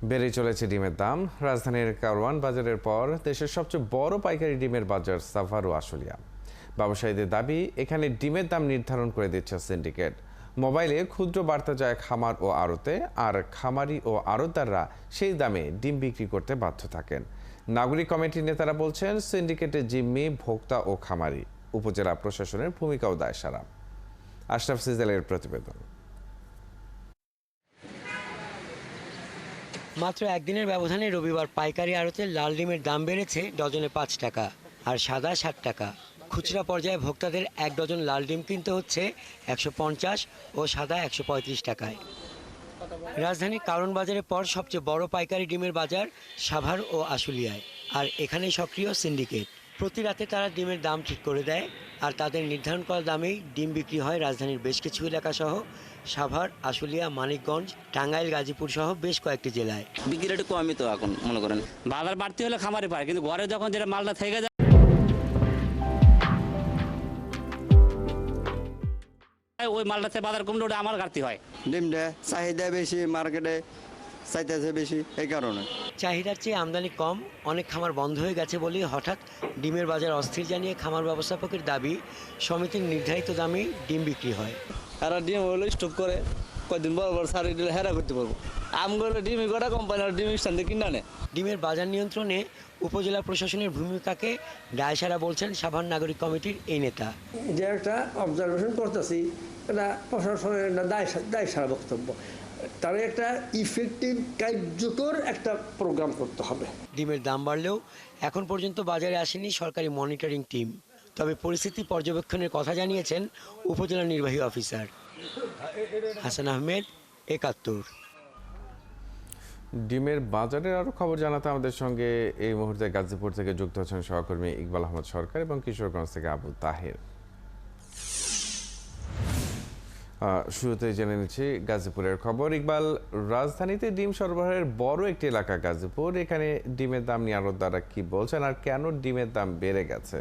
বেড়ে চলেছে ডিমের দাম। রাজধানীর কারওয়ান বাজারের পর দেশের সবচেয়ে বড় পাইকারি ডিমের বাজার সাভার ও আশুলিয়া। ব্যবসায়ীদের দাবি, এখানে ডিমের দাম নির্ধারণ করে দিচ্ছে সিন্ডিকেট। মোবাইলে ক্ষুদ্র বার্তা যায় খামার ও আড়তে, আর খামারি ও আড়তদাররা সেই দামে ডিম বিক্রি করতে বাধ্য থাকেন। নাগরিক কমিটির নেতারা বলছেন, সিন্ডিকেটের জিম্মি ভোক্তা ও খামারি। উপজেলা প্রশাসনের ভূমিকাও দায়সারা। আশরাফ সিজালের প্রতিবেদন। মাত্র একদিনের ব্যবধানে রবিবার পাইকারি আড়তে লাল ডিমের দাম বেড়েছে ডজনে 5 টাকা আর সাদা 7 টাকা। খুচরা পর্যায়ে ভোক্তাদের এক ডজন লাল ডিম কিনতে হচ্ছে 150 ও সাদা 135 টাকায়। রাজধানীর কারওয়ান বাজারের পর সবচেয়ে বড় পাইকারি ডিমের বাজার সাভার ও আশুলিয়ায়, আর এখানেই সক্রিয় সিন্ডিকেট। প্রতি রাতে তারা ডিমের দাম ঠিক করে দেয়, আর তাদের নির্ধারণ করা দামেই ডিম বিক্রি হয় রাজধানীর বেশ কিছু এলাকা সহ সাভার, আশুলিয়া, মানিকগঞ্জ, টাঙ্গাইল, গাজীপুর সহ বেশ কয়েকটি জেলায়। বিক্রির একটু কমই তো এখন মনে করেন, বাজার বাড়তি হলে খামারে পায়, কিন্তু ঘরে যখন যেটা মালটা থেকে যায় ওই মালটাতে বাজার কমলে ওটা আমার ঘাটতি হয়। ডিমটা চাহিদা বেশি, মার্কেটে চাইতেছে বেশি, এই কারণে চাহিদার চেয়ে আমদানি কম, অনেক খামার বন্ধ হয়ে গেছে বলেই হঠাৎ ডিমের বাজার অস্থির জানিয়ে খামার ব্যবস্থাপকের দাবি, সমিতির নির্ধারিত দামেই ডিম বিক্রি হয়। আর ডিম হলো স্টক করে কয়েকদিন বড় বড় সারি দিলে হেরা করতে পারবো। আমগুলো ডিমি কটা কোম্পানি আর ডিম স্থান থেকে কিনে আনে। ডিমের বাজার নিয়ন্ত্রণে উপজেলা প্রশাসনের ভূমিকাকে দায়সারা বলছেন সাভার নাগরিক কমিটির এই নেতা। যে একটা অবজারভেশন করতেছি, এটা প্রশাসনের একটা দায়সারা বক্তব্য। তার একটা ইফেক্টিভ কার্যকর একটা প্রোগ্রাম করতে হবে। ডিমের দাম বাড়লেও এখন পর্যন্ত বাজারে আসেনি সরকারি মনিটরিং টিম। তবে পরিস্থিতি পর্যবেক্ষণের কথা জানিয়েছেন উপজেলা নির্বাহী অফিসার হাসান আহমেদ, ৭১। ডিমের বাজারের আরও খবর জানাতে আমাদের সঙ্গে এই মুহূর্তে গাজীপুর থেকে যুক্ত হচ্ছেন সহকর্মী ইকবাল আহমদ সরকার এবং কিশোরগঞ্জ থেকে আবু তাহের। শুরুতে জেনে নিচ্ছি গাজীপুরের খবর। ইকবাল, রাজধানীতে ডিম সরবরাহের বড় একটি এলাকা গাজীপুর, এখানে ডিমের দাম নিয়ে আড়তদাররা কি বলছেন আর কেন ডিমের দাম বেড়ে গেছে?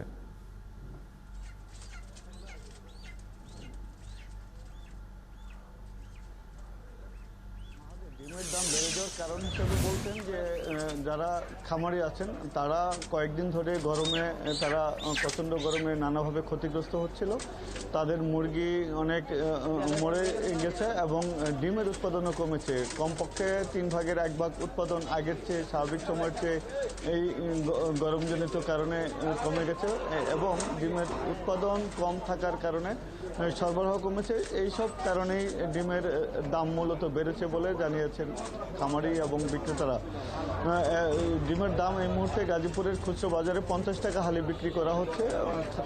ডিমের দাম বেড়ে যাওয়ার কারণ হিসেবে বলছেন যে যারা খামারি আছেন তারা কয়েকদিন ধরে গরমে, তারা প্রচণ্ড গরমে নানাভাবে ক্ষতিগ্রস্ত হচ্ছিল। তাদের মুরগি অনেক মরে গেছে এবং ডিমের উৎপাদনও কমেছে। কমপক্ষে 3 ভাগের 1 ভাগ উৎপাদন আগের চেয়ে, স্বাভাবিক সময়ের চেয়ে এই গরমজনিত কারণে কমে গেছে এবং ডিমের উৎপাদন কম থাকার কারণে সরবরাহ কমেছে। এইসব কারণেই ডিমের দাম মূলত বেড়েছে বলে জানিয়েছেন খামারি এবং বিক্রেতারা। ডিমের দাম এই মুহূর্তে গাজীপুরের খুচরো বাজারে 50 টাকা হালি বিক্রি করা হচ্ছে।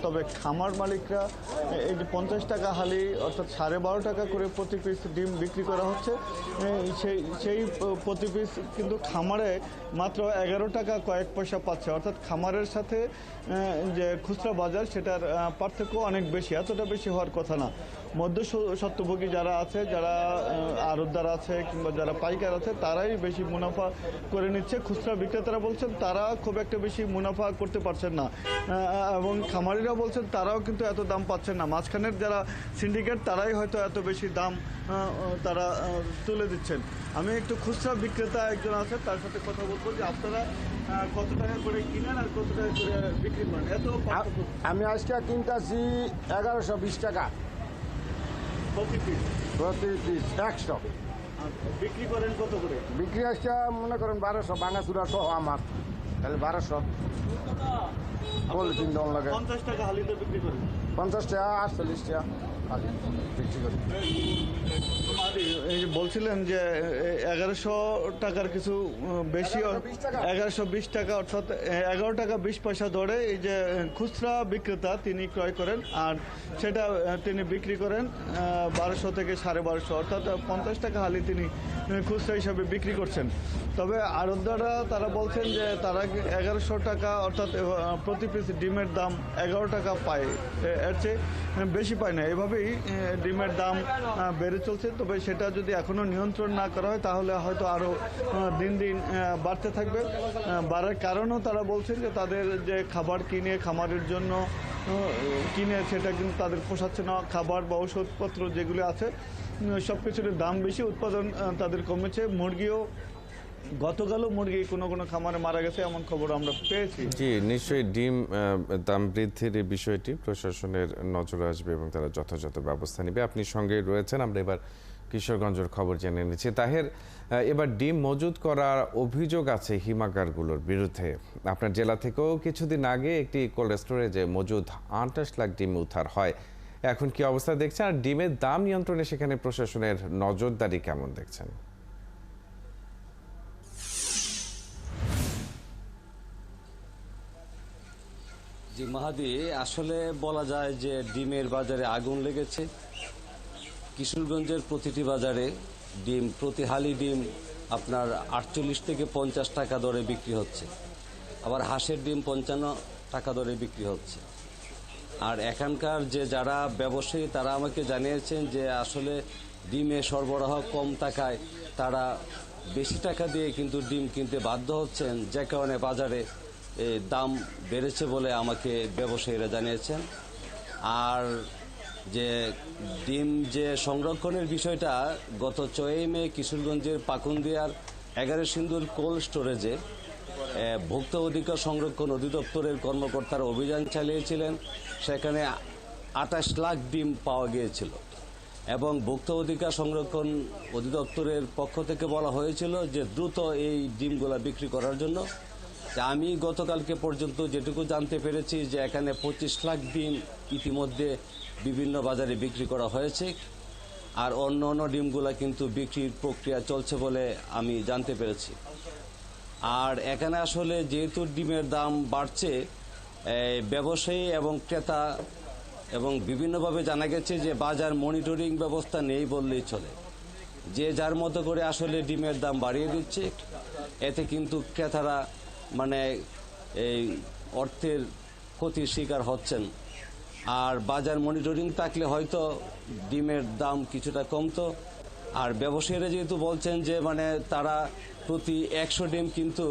তবে খামার মালিকরা এই যে 50 টাকা হালি অর্থাৎ 12.5 টাকা করে প্রতি পিস ডিম বিক্রি করা হচ্ছে, সেই প্রতি পিস কিন্তু খামারে মাত্র 11 টাকা কয়েক পয়সা পাচ্ছে। অর্থাৎ খামারের সাথে যে খুচরা বাজার সেটার পার্থক্য অনেক বেশি, এতটা বেশি হওয়ার কথা না। মধ্যস্বত্বভোগী যারা আছে, যারা আড়তদার আছে কিংবা যারা পাইকার আছে, তারাই বেশি মুনাফা করে নিচ্ছে। খুচরা বিক্রেতারা বলছেন তারা খুব একটা বেশি মুনাফা করতে পারছেন না এবং খামারিরা বলছেন তারাও কিন্তু এত দাম পাচ্ছেন না। মাঝখানের যারা সিন্ডিকেট তারাই হয়তো এত বেশি দাম তারা তুলে দিচ্ছেন। আমি একটু খুচরা বিক্রেতা একজন আছে, তার সাথে কথা বলবো যে আপনারা কত টাকা করে কিনেন আর কত টাকা করে বিক্রি করেন? এত আমি আজকে কিনতেছি 1120 টাকা প্রতি পিস। 100 বিক্রি করেন কত করে? বিক্রি আজকে মনে করেন 1200, ভাঙাচুরা সহ আমার তাহলে 1200 পলিথিন দাম লাগে। 50 টাকা হালিতে বিক্রি করেন? 50 টাকা, 48 টাকা হালি বিক্রি করি। এই যে বলছিলেন যে 1100 টাকার কিছু বেশি, 1120 টাকা অর্থাৎ 11 টাকা 20 পয়সা দরে এই যে খুচরা বিক্রেতা তিনি ক্রয় করেন, আর সেটা তিনি বিক্রি করেন 1200 থেকে 1250, অর্থাৎ 50 টাকা হালি তিনি খুচরা হিসাবে বিক্রি করছেন। তবে আড়তদাররা তারা বলছেন যে তারা 1100 টাকা অর্থাৎ প্রতি পিস ডিমের দাম 11 টাকা পায়, এর চেয়ে বেশি পায় না। এভাবেই ডিমের দাম বেড়ে চলছে। তবে সেটা যদি এখনও নিয়ন্ত্রণ না করা হয় তাহলে হয়তো আরও দিন দিন বাড়তে থাকবে। বাড়ার কারণও তারা বলছেন যে তাদের যে খাবার কিনে খামারের জন্য কিনে সেটা কিন্তু তাদের পোষাচ্ছে না। খাবার বা ওষুধপত্র যেগুলো আছে সব কিছুর দাম বেশি, উৎপাদন তাদের কমেছে। মুরগিও গতকালও মুরগি কোনো কোনো খামারে মারা গেছে এমন খবর আমরা পেয়েছি। জি, নিশ্চয়ই ডিম দাম বৃদ্ধির এই বিষয়টি প্রশাসনের নজরে আসবে এবং তারা যথাযথ ব্যবস্থা নেবে। আপনি সঙ্গে রয়েছেন, আমরা এবার কিশোরগঞ্জের খবর জেনে নিচ্ছি। তাহের, এবার ডিম মজুত করার অভিযোগ আছে হিমাগারগুলোর বিরুদ্ধে। আপনার জেলা থেকেও কিছুদিন আগে একটি কোল্ড স্টোরেজে মজুদ 28 লাখ ডিম উদ্ধার হয়। এখন কি অবস্থা দেখছেন, আর ডিমের দাম নিয়ন্ত্রণে সেখানে প্রশাসনের নজরদারি কেমন দেখছেন? জি মাহাদি, আসলে বলা যায় যে ডিমের বাজারে আগুন লেগেছে। কিশোরগঞ্জের প্রতিটি বাজারে ডিম, প্রতি হালি ডিম আপনার 48 থেকে 50 টাকা দরে বিক্রি হচ্ছে। আবার হাঁসের ডিম 55 টাকা দরে বিক্রি হচ্ছে। আর এখানকার যে যারা ব্যবসায়ী তারা আমাকে জানিয়েছেন যে আসলে ডিমে সরবরাহ কম টাকায় তারা বেশি টাকা দিয়ে কিন্তু ডিম কিনতে বাধ্য হচ্ছেন, যে কারণে বাজারে দাম বেড়েছে বলে আমাকে ব্যবসায়ীরা জানিয়েছেন। আর যে ডিম যে সংরক্ষণের বিষয়টা, গত 6 মে কিশোরগঞ্জের পাকুন্দিয়ার 11 সিন্দুর কোল্ড স্টোরেজে ভোক্তা অধিকার সংরক্ষণ অধিদপ্তরের কর্মকর্তারা অভিযান চালিয়েছিলেন। সেখানে 28 লাখ ডিম পাওয়া গিয়েছিল এবং ভোক্তা অধিকার সংরক্ষণ অধিদপ্তরের পক্ষ থেকে বলা হয়েছিল যে দ্রুত এই ডিমগুলা বিক্রি করার জন্য। আমি গতকালকে পর্যন্ত যেটুকু জানতে পেরেছি যে এখানে 25 লাখ ডিম ইতিমধ্যে বিভিন্ন বাজারে বিক্রি করা হয়েছে, আর অন্য অন্য ডিমগুলা কিন্তু বিক্রির প্রক্রিয়া চলছে বলে আমি জানতে পেরেছি। আর এখানে আসলে যেহেতু ডিমের দাম বাড়ছে, ব্যবসায়ী এবং ক্রেতা এবং বিভিন্নভাবে জানা গেছে যে বাজার মনিটরিং ব্যবস্থা নেই বললেই চলে। যে যার মতো করে আসলে ডিমের দাম বাড়িয়ে দিচ্ছে, এতে কিন্তু ক্রেতারা মানে এই অর্থের ক্ষতির শিকার হচ্ছেন। আর বাজার মনিটরিং থাকলে হয়তো ডিমের দাম কিছুটা কমতো। আর ব্যবসায়ীরা যেহেতু বলছেন যে মানে তারা প্রতি 100 ডিম কিন্তু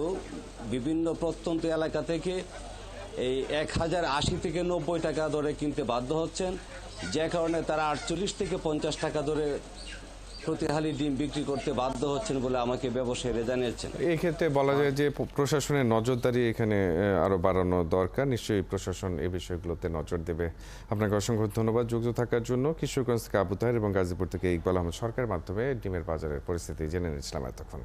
বিভিন্ন প্রত্যন্ত এলাকা থেকে এই 1080 থেকে 90 টাকা দরে কিনতে বাধ্য হচ্ছেন, যে কারণে তারা 48 থেকে 50 টাকা দরে প্রতি হালি ডিম বিক্রি করতে বাধ্য হচ্ছেন বলে আমাকে ব্যবসায়ীরা জানিয়েছেন। এই ক্ষেত্রে বলা যায় যে প্রশাসনের নজরদারি এখানে আরো বাড়ানো দরকার। নিশ্চয়ই প্রশাসন এই বিষয়গুলোতে নজর দেবে। আপনাকে অসংখ্য ধন্যবাদ যুক্ত থাকার জন্য। কিশোরগঞ্জ থেকে আবু তাহের এবং গাজীপুর থেকে ইকবাল আহমদ সরকারের মাধ্যমে ডিমের বাজারের পরিস্থিতি জেনে নিচ্ছিলাম এতক্ষণ।